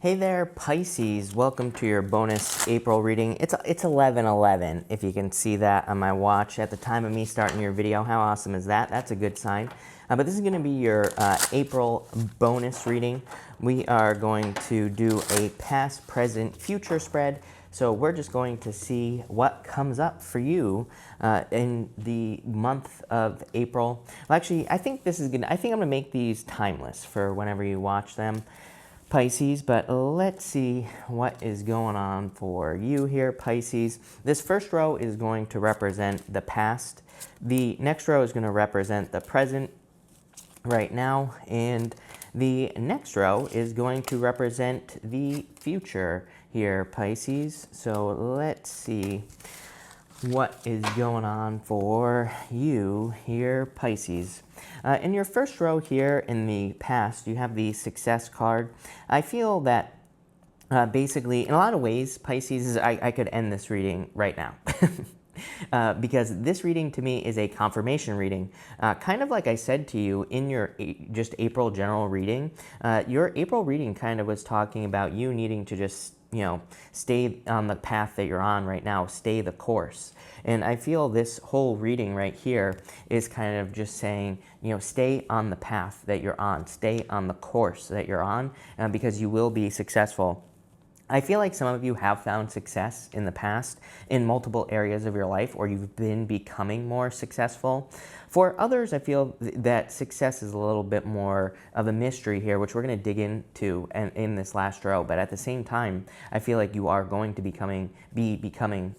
Hey there, Pisces. Welcome to your bonus April reading. It's 11/11, if you can see that on my watch at the time of me starting your video. How awesome is that? That's a good sign. But this is going to be your April bonus reading. We are going to do a past, present, future spread. So we're just going to see what comes up for you in the month of April. Well, actually, I think I'm going to make these timeless for whenever you watch them, Pisces, but let's see what is going on for you here, Pisces. This first row is going to represent the past. The next row is going to represent the present right now, and the next row is going to represent the future here, Pisces. So let's see what is going on for you here, Pisces. In your first row here in the past, you have the success card. I feel that basically, in a lot of ways, Pisces, I could end this reading right now. Because this reading to me is a confirmation reading. Kind of like I said to you in your just April general reading, your April reading kind of was talking about you needing to just, stay on the path that you're on right now, stay the course. And I feel this whole reading right here is kind of just saying, stay on the path that you're on, stay on the course that you're on, because you will be successful. I feel like some of you have found success in the past in multiple areas of your life, or you've been becoming more successful. For others, I feel that success is a little bit more of a mystery here, which we're going to dig into in this last row. But at the same time, I feel like you are going to be becoming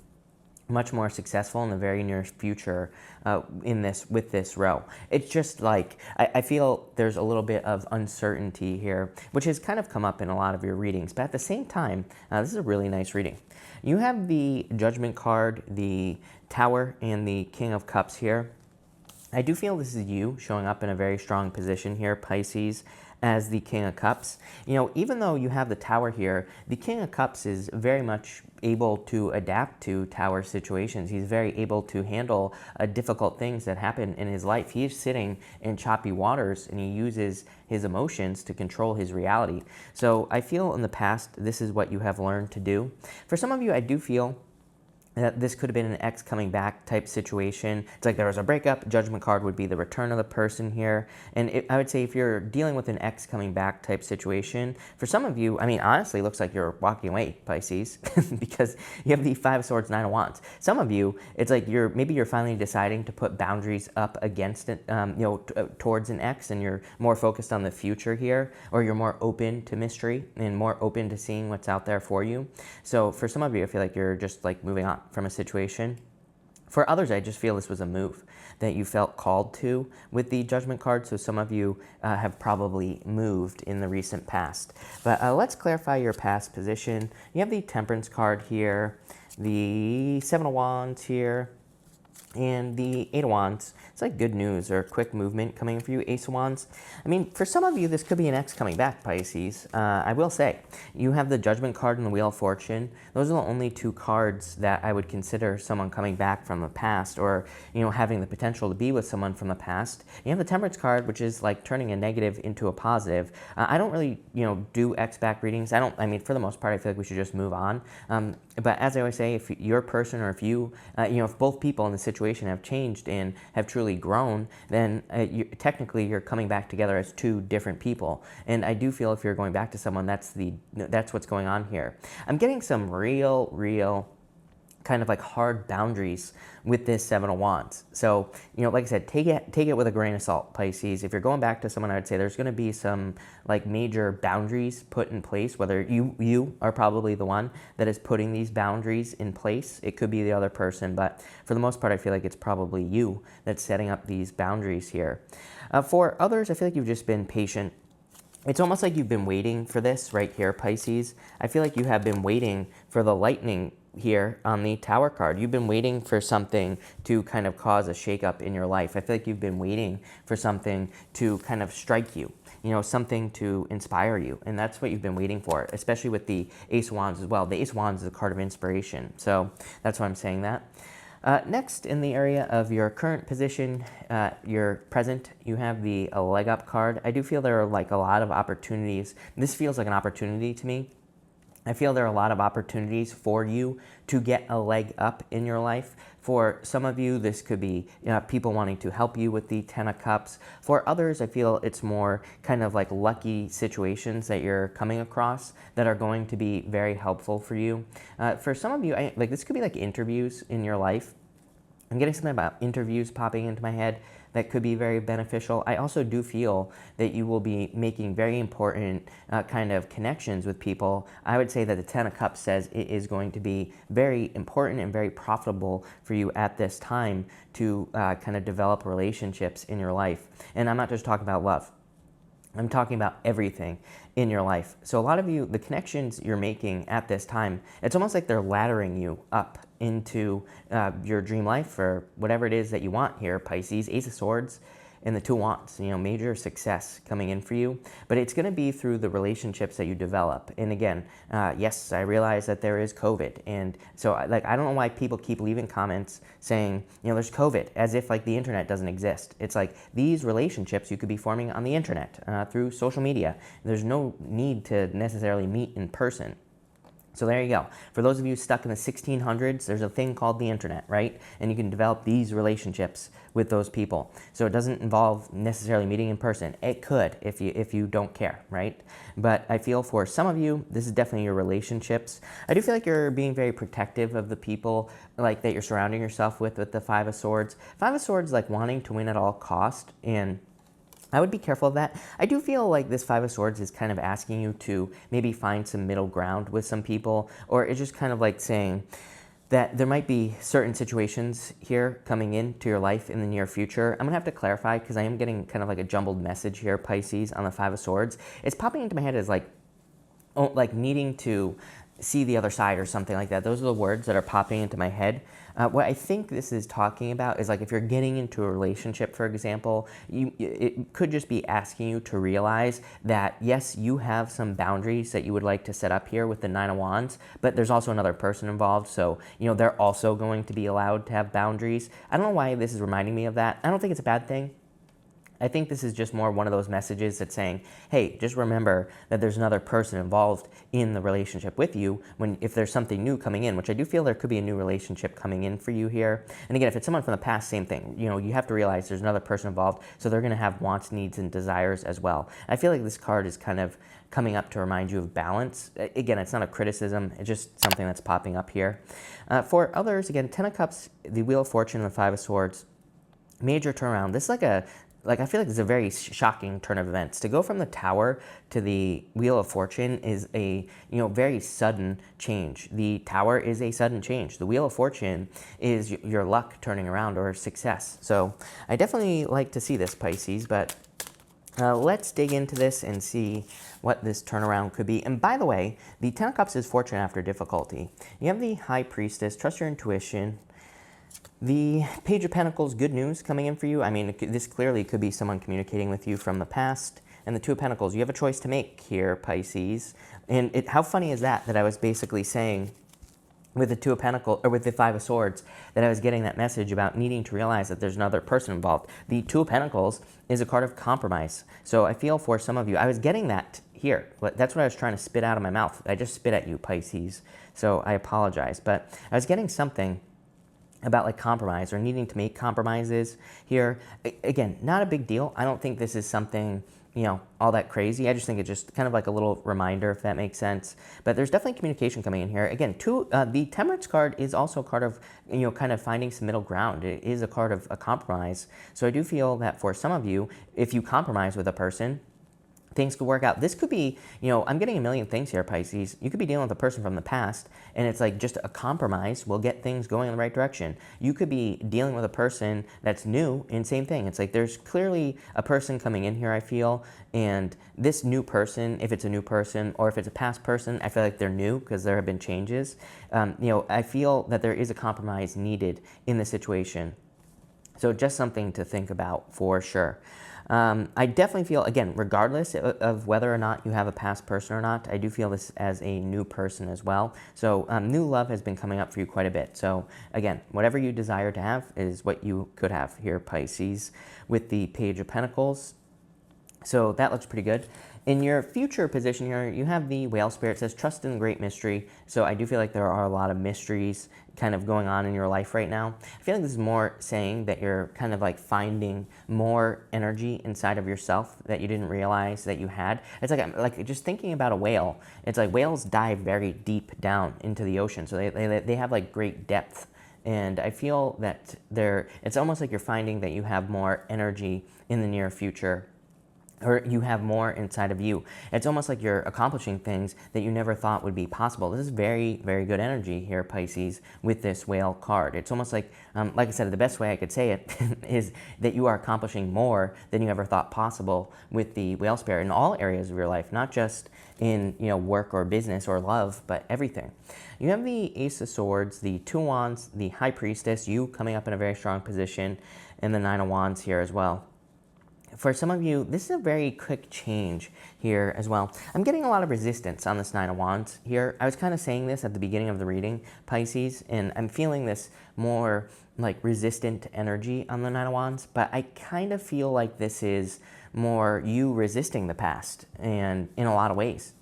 much more successful in the very near future with this row. It's just like, I feel there's a little bit of uncertainty here, which has kind of come up in a lot of your readings. But at the same time, this is a really nice reading. You have the Judgment card, the Tower, and the King of Cups here. I do feel this is you showing up in a very strong position here, Pisces, as the King of Cups. Even though you have the Tower here, the King of Cups is very much able to adapt to Tower situations. He's very able to handle difficult things that happen in his life. He is sitting in choppy waters, and he uses his emotions to control his reality. So I feel in the past, this is what you have learned to do. For some of you, I do feel that this could have been an ex coming back type situation. It's like there was a breakup. Judgment card would be the return of the person here. And I would say if you're dealing with an ex coming back type situation, for some of you, honestly, it looks like you're walking away, Pisces, because you have the Five of Swords, Nine of Wands. Some of you, it's like maybe you're finally deciding to put boundaries up against it, towards an ex, and you're more focused on the future here, or you're more open to mystery and more open to seeing what's out there for you. So for some of you, I feel like you're just like moving on from a situation. For others, I just feel this was a move that you felt called to with the Judgment card. So some of you have probably moved in the recent past. But let's clarify your past position. You have the Temperance card here, the Seven of Wands here, and the Eight of Wands. It's like good news or quick movement coming for you, Ace of Wands. For some of you, this could be an ex coming back, Pisces. I will say, you have the Judgment card and the Wheel of Fortune. Those are the only two cards that I would consider someone coming back from the past, or, having the potential to be with someone from the past. You have the Temperance card, which is like turning a negative into a positive. I don't really, do ex back readings. For the most part, I feel like we should just move on. But as I always say, if your person, or if you, if both people in the situation have changed and have truly grown, then technically you're coming back together as two different people. And I do feel if you're going back to someone, that's what's going on here. I'm getting some real kind of like hard boundaries with this Seven of Wands. So, like I said, take it with a grain of salt, Pisces. If you're going back to someone, I would say there's going to be some like major boundaries put in place, whether you are probably the one that is putting these boundaries in place. It could be the other person, but for the most part, I feel like it's probably you that's setting up these boundaries here. For others, I feel like you've just been patient. It's almost like you've been waiting for this right here, Pisces. I feel like you have been waiting for the lightning here on the Tower card. You've been waiting for something to kind of cause a shakeup in your life. I feel like you've been waiting for something to kind of strike you, something to inspire you. And that's what you've been waiting for, especially with the Ace of Wands as well. The Ace of Wands is a card of inspiration. So that's why I'm saying that. Next, in the area of your current position, your present, you have the leg up card. I do feel there are like a lot of opportunities. This feels like an opportunity to me. I feel there are a lot of opportunities for you to get a leg up in your life. For some of you, this could be people wanting to help you with the Ten of Cups. For others, I feel it's more kind of like lucky situations that you're coming across that are going to be very helpful for you. For some of you, like this could be like interviews in your life. I'm getting something about interviews popping into my head that could be very beneficial. I also do feel that you will be making very important kind of connections with people. I would say that the Ten of Cups says it is going to be very important and very profitable for you at this time to kind of develop relationships in your life. And I'm not just talking about love. I'm talking about everything in your life. So a lot of you, the connections you're making at this time, it's almost like they're laddering you up into your dream life or whatever it is that you want here, Pisces. Ace of Swords and the Two of Wands, major success coming in for you. But it's going to be through the relationships that you develop. And again, yes, I realize that there is COVID. And so I don't know why people keep leaving comments saying, there's COVID, as if like the internet doesn't exist. It's like these relationships you could be forming on the internet through social media. There's no need to necessarily meet in person. So there you go. For those of you stuck in the 1600s, there's a thing called the internet, right? And you can develop these relationships with those people. So it doesn't involve necessarily meeting in person. It could if you don't care, right? But I feel for some of you, this is definitely your relationships. I do feel like you're being very protective of the people like that you're surrounding yourself with the Five of Swords. Five of Swords, like wanting to win at all cost, and I would be careful of that. I do feel like this Five of Swords is kind of asking you to maybe find some middle ground with some people, or it's just kind of like saying that there might be certain situations here coming into your life in the near future. I'm gonna have to clarify because I am getting kind of like a jumbled message here, Pisces, on the Five of Swords. It's popping into my head as like needing to see the other side or something like that. Those are the words that are popping into my head. What I think this is talking about is like if you're getting into a relationship, for example, it could just be asking you to realize that, yes, you have some boundaries that you would like to set up here with the Nine of Wands, but there's also another person involved. So, they're also going to be allowed to have boundaries. I don't know why this is reminding me of that. I don't think it's a bad thing. I think this is just more one of those messages that's saying, hey, just remember that there's another person involved in the relationship with you if there's something new coming in, which I do feel there could be a new relationship coming in for you here. And again, if it's someone from the past, same thing. You have to realize there's another person involved, so they're going to have wants, needs, and desires as well. I feel like this card is kind of coming up to remind you of balance. Again, it's not a criticism. It's just something that's popping up here. For others, again, Ten of Cups, the Wheel of Fortune, and the Five of Swords, major turnaround. This is I feel like it's a very shocking turn of events. To go from the Tower to the Wheel of Fortune is a, very sudden change. The Tower is a sudden change. The Wheel of Fortune is your luck turning around or success. So I definitely like to see this, Pisces, but let's dig into this and see what this turnaround could be. And by the way, the Ten of Cups is fortune after difficulty. You have the High Priestess, trust your intuition. The Page of Pentacles, good news coming in for you. I mean, this clearly could be someone communicating with you from the past. And the Two of Pentacles, you have a choice to make here, Pisces. And how funny is that I was basically saying with the Two of Pentacles, or with the Five of Swords, that I was getting that message about needing to realize that there's another person involved. The Two of Pentacles is a card of compromise. So I feel for some of you, I was getting that here. That's what I was trying to spit out of my mouth. I just spit at you, Pisces. So I apologize. But I was getting something about like compromise or needing to make compromises here. Again, not a big deal. I don't think this is something, all that crazy. I just think it's just kind of like a little reminder, if that makes sense. But there's definitely communication coming in here. Again, the Temperance card is also a card of, kind of finding some middle ground. It is a card of a compromise. So I do feel that for some of you, if you compromise with a person, things could work out. This could be, I'm getting a million things here, Pisces. You could be dealing with a person from the past, and it's like just a compromise will get things going in the right direction. You could be dealing with a person that's new, and same thing. It's like there's clearly a person coming in here, I feel, and this new person, if it's a new person, or if it's a past person, I feel like they're new because there have been changes. I feel that there is a compromise needed in the situation. So just something to think about for sure. I definitely feel, again, regardless of whether or not you have a past person or not, I do feel this as a new person as well. So new love has been coming up for you quite a bit. So again, whatever you desire to have is what you could have here, Pisces, with the Page of Pentacles. So that looks pretty good. In your future position here, you have the Whale Spirit. It says, trust in the great mystery. So I do feel like there are a lot of mysteries kind of going on in your life right now. I feel like this is more saying that you're kind of like finding more energy inside of yourself that you didn't realize that you had. It's like just thinking about a whale. It's like whales dive very deep down into the ocean. So they have like great depth. And I feel that it's almost like you're finding that you have more energy in the near future, or you have more inside of you. It's almost like you're accomplishing things that you never thought would be possible. This is very, very good energy here, Pisces, with this whale card. It's almost like I said, the best way I could say it is that you are accomplishing more than you ever thought possible with the Whale Spirit in all areas of your life, not just in work or business or love, but everything. You have the Ace of Swords, the Two of Wands, the High Priestess, you coming up in a very strong position, and the Nine of Wands here as well. For some of you, this is a very quick change here as well. I'm getting a lot of resistance on this Nine of Wands here. I was kind of saying this at the beginning of the reading, Pisces, and I'm feeling this more like resistant energy on the Nine of Wands, but I kind of feel like this is more you resisting the past, and in a lot of ways.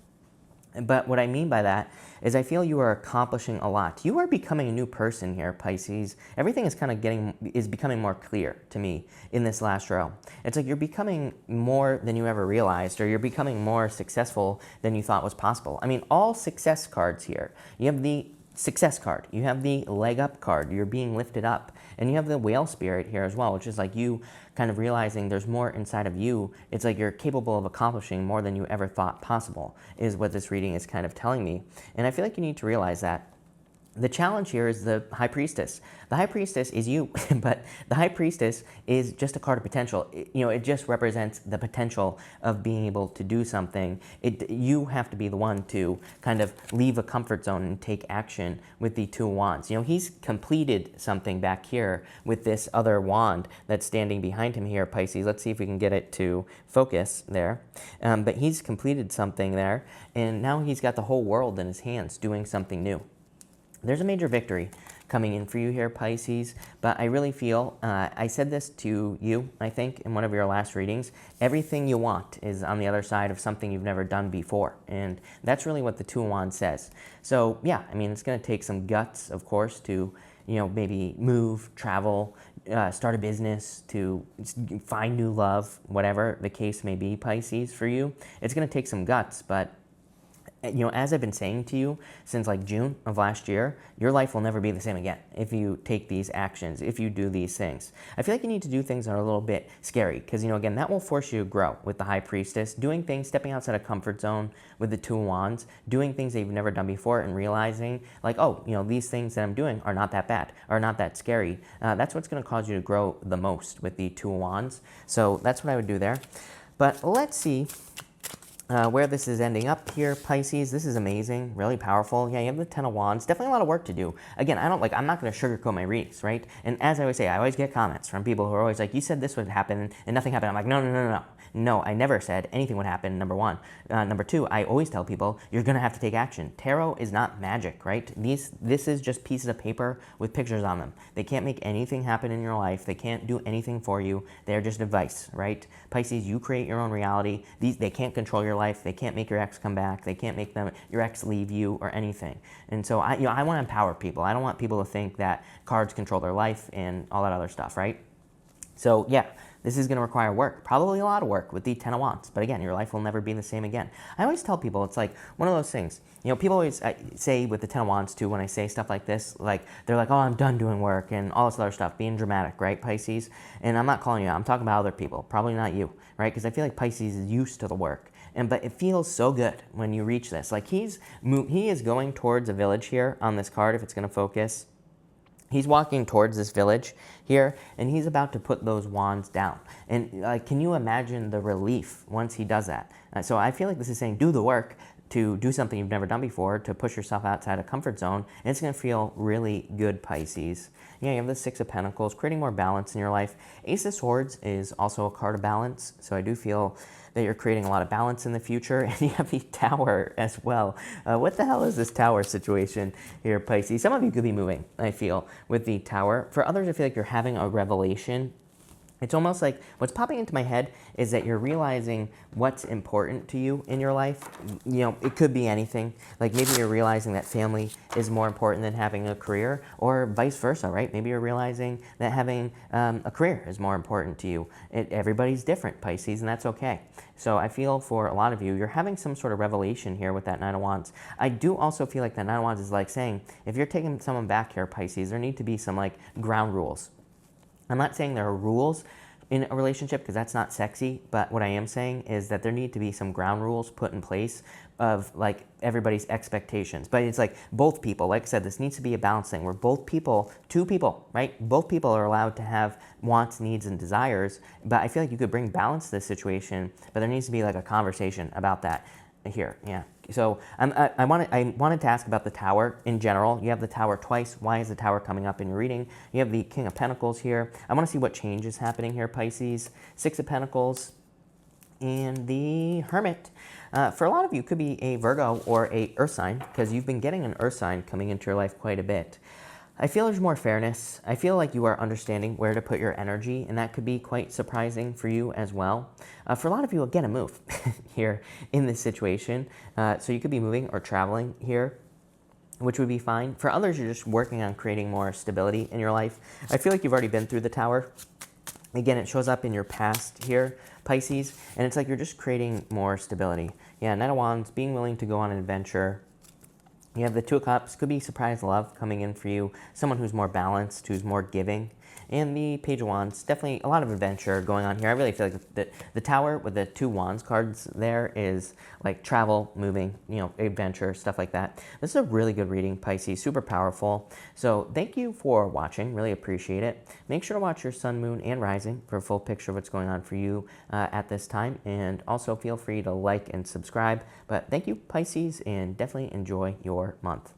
But what I mean by that is I feel you are accomplishing a lot. You are becoming a new person here, Pisces. Everything is kind of becoming more clear to me in this last row. It's like you're becoming more than you ever realized, or you're becoming more successful than you thought was possible. I mean, all success cards here. You have the Success card, you have the Leg Up card, you're being lifted up, and you have the Whale Spirit here as well, which is like you kind of realizing there's more inside of you. It's like you're capable of accomplishing more than you ever thought possible, is what this reading is kind of telling me. And I feel like you need to realize that. The challenge here is the High Priestess. The High Priestess is you, but the High Priestess is just a card of potential. It just represents the potential of being able to do something. You have to be the one to kind of leave a comfort zone and take action with the Two of Wands. He's completed something back here with this other wand that's standing behind him here, Pisces. Let's see if we can get it to focus there. But he's completed something there, and now he's got the whole world in his hands doing something new. There's a major victory coming in for you here, Pisces, but I really feel, I said this to you, I think, in one of your last readings, everything you want is on the other side of something you've never done before, and that's really what the Two of Wands says. So, yeah, I mean, it's going to take some guts, of course, to, maybe move, travel, start a business, to find new love, whatever the case may be, Pisces, for you. It's going to take some guts, but as I've been saying to you since like June of last year, your life will never be the same again if you take these actions, if you do these things. I feel like you need to do things that are a little bit scary because, again, that will force you to grow with the High Priestess, doing things, stepping outside a comfort zone with the Two of Wands, doing things that you've never done before and realizing like, oh, these things that I'm doing are not that bad, are not that scary. That's what's going to cause you to grow the most with the Two of Wands. So that's what I would do there. But let's see where this is ending up here, Pisces. This is amazing, really powerful. Yeah, you have the Ten of Wands. Definitely a lot of work to do. Again, I'm not going to sugarcoat my readings, right? And as I always say, I always get comments from people who are always like, you said this would happen and nothing happened. I'm like, no. No, I never said anything would happen, number one. Number two, I always tell people, you're going to have to take action. Tarot is not magic, right? This is just pieces of paper with pictures on them. They can't make anything happen in your life. They can't do anything for you. They're just advice, right? Pisces, you create your own reality. They can't control your life. They can't make your ex come back. They can't make your ex leave you or anything. And so I want to empower people. I don't want people to think that cards control their life and all that other stuff, right? So yeah, this is going to require work, probably a lot of work with the Ten of Wands. But again, your life will never be the same again. I always tell people, it's like one of those things. People always say with the Ten of Wands too, when I say stuff like this, like they're like, oh, I'm done doing work and all this other stuff, being dramatic, right, Pisces? And I'm not calling you out. I'm talking about other people, probably not you, right? Because I feel like Pisces is used to the work. But it feels so good when you reach this. Like he is going towards a village here on this card, if it's going to focus. He's walking towards this village here, and he's about to put those wands down. And can you imagine the relief once he does that? So I feel like this is saying, do the work. to do something you've never done before, to push yourself outside a comfort zone, and it's going to feel really good, Pisces. Yeah, you have the Six of Pentacles, creating more balance in your life. Ace of Swords is also a card of balance, so I do feel that you're creating a lot of balance in the future, and you have the Tower as well. What the hell is this Tower situation here, Pisces? Some of you could be moving, I feel, with the Tower. For others, I feel like you're having a revelation. It's almost like what's popping into my head is that you're realizing what's important to you in your life. You know, it could be anything. Like maybe you're realizing that family is more important than having a career, or vice versa, right? Maybe you're realizing that having a career is more important to you. Everybody's different, Pisces, and that's okay. So I feel for a lot of you, you're having some sort of revelation here with that Nine of Wands. I do also feel like that Nine of Wands is like saying, if you're taking someone back here, Pisces, there need to be some like ground rules. I'm not saying there are rules in a relationship because that's not sexy, but what I am saying is that there need to be some ground rules put in place of like everybody's expectations. But it's like both people, like I said, this needs to be a balance thing where both people, two people, right? Both people are allowed to have wants, needs, and desires. But I feel like you could bring balance to this situation, but there needs to be like a conversation about that here. Yeah. So I wanted to ask about the Tower in general. You have the Tower twice. Why is the Tower coming up in your reading? You have the King of Pentacles here. I want to see what change is happening here, Pisces. Six of Pentacles and the Hermit. For a lot of you, it could be a Virgo or a Earth sign because you've been getting an Earth sign coming into your life quite a bit. I feel there's more fairness. I feel like you are understanding where to put your energy, and that could be quite surprising for you as well. For a lot of you, again, a move here in this situation. So you could be moving or traveling here, which would be fine. For others, you're just working on creating more stability in your life. I feel like you've already been through the Tower. Again, it shows up in your past here, Pisces, and it's like you're just creating more stability. Yeah, Knight of Wands, being willing to go on an adventure. You have the Two of Cups, could be surprise love coming in for you, someone who's more balanced, who's more giving. And the Page of Wands, definitely a lot of adventure going on here. I really feel like the Tower with the two Wands cards there is like travel, moving, you know, adventure, stuff like that. This is a really good reading, Pisces, super powerful. So thank you for watching, really appreciate it. Make sure to watch your sun, moon, and rising for a full picture of what's going on for you at this time. And also feel free to like and subscribe. But thank you, Pisces, and definitely enjoy your month.